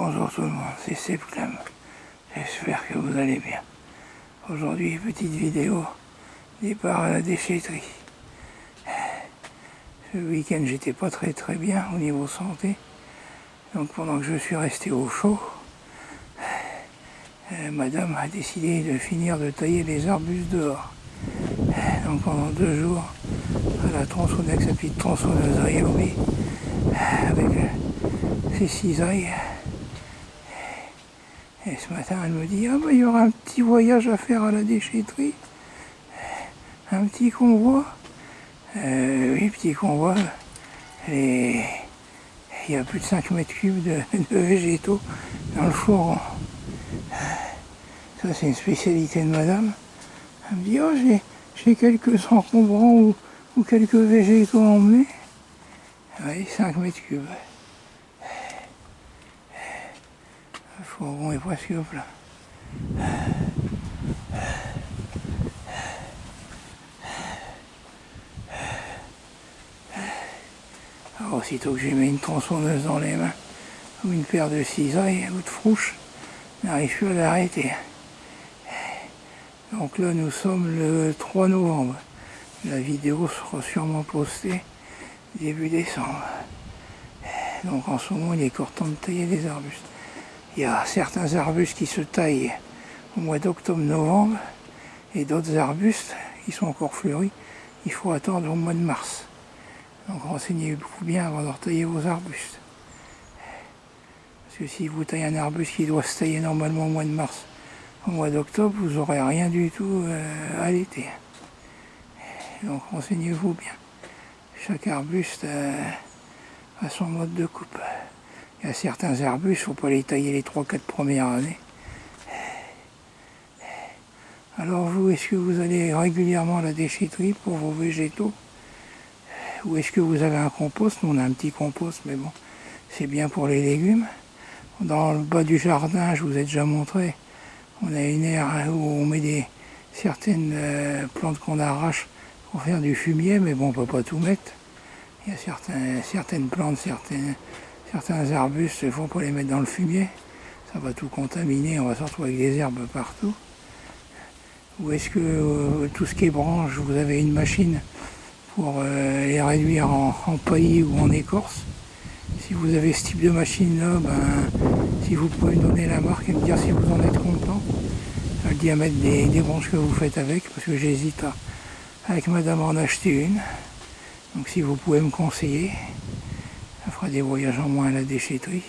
Bonjour tout le monde, c'est Sepclam. J'espère que vous allez bien. Aujourd'hui, petite vidéo, départ à la déchetterie. Ce week-end, j'étais pas très bien au niveau santé. Donc pendant que je suis resté au chaud, madame a décidé de finir de tailler les arbustes dehors. Donc pendant 2 jours, à la tronçonneuse, sa petite tronçonneuse Ryobi, avec ses cisailles. Et ce matin, elle me dit, il y aura un petit voyage à faire à la déchetterie, un petit convoi. Oui, petit convoi. Et il y a plus de 5 mètres cubes de végétaux dans le fourgon. Ça, c'est une spécialité de madame. Elle me dit, j'ai quelques encombrants ou quelques végétaux à emmener. Oui, 5 mètres cubes. Le fourgon est presque plein. Alors, aussitôt que j'ai mis une tronçonneuse dans les mains, ou une paire de cisailles ou de frouches, je n'arrive plus à l'arrêter. Donc là, nous sommes le 3 novembre. La vidéo sera sûrement postée début décembre. Donc en ce moment, il est encore temps de tailler les arbustes. Il y a certains arbustes qui se taillent au mois d'octobre-novembre et d'autres arbustes qui sont encore fleuris, il faut attendre au mois de mars. Donc renseignez-vous bien avant de retailler vos arbustes. Parce que si vous taillez un arbuste qui doit se tailler normalement au mois de mars, au mois d'octobre, vous n'aurez rien du tout à l'été. Donc renseignez-vous bien. Chaque arbuste a son mode de coupe. Il y a certains arbustes, il ne faut pas les tailler les 3-4 premières années. Alors vous, est-ce que vous allez régulièrement à la déchetterie pour vos végétaux? Ou est-ce que vous avez un compost? Nous on a un petit compost, mais bon, c'est bien pour les légumes. Dans le bas du jardin, je vous ai déjà montré, on a une aire où on met certaines plantes qu'on arrache pour faire du fumier, mais bon, on ne peut pas tout mettre. Il y a certaines plantes, certains arbustes, il ne faut pas les mettre dans le fumier. Ça va tout contaminer, on va se retrouver avec des herbes partout. Ou est-ce que tout ce qui est branche, vous avez une machine pour les réduire en paillis ou en écorce? Si vous avez ce type de machine-là, si vous pouvez me donner la marque et me dire si vous en êtes content, le diamètre des branches que vous faites avec, parce que j'hésite avec madame à en acheter une. Donc si vous pouvez me conseiller, ça fera des voyages en moins à la déchetterie.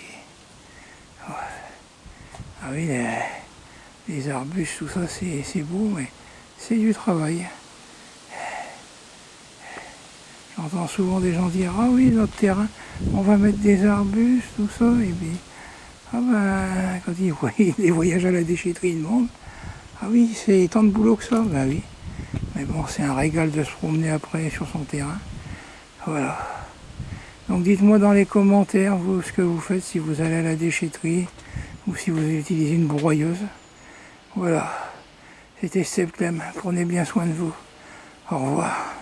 Ah oui, les arbustes, tout ça, c'est beau, mais c'est du travail. J'entends souvent des gens dire, ah oui, notre terrain, on va mettre des arbustes, tout ça, et puis, quand ils voient les voyages à la déchetterie, ils demandent, ah oui, c'est tant de boulot que ça, ben oui. Mais bon, c'est un régal de se promener après sur son terrain. Voilà. Donc dites-moi dans les commentaires, vous, ce que vous faites, si vous allez à la déchetterie, ou si vous utilisez une broyeuse. Voilà. C'était Sepclam. Prenez bien soin de vous. Au revoir.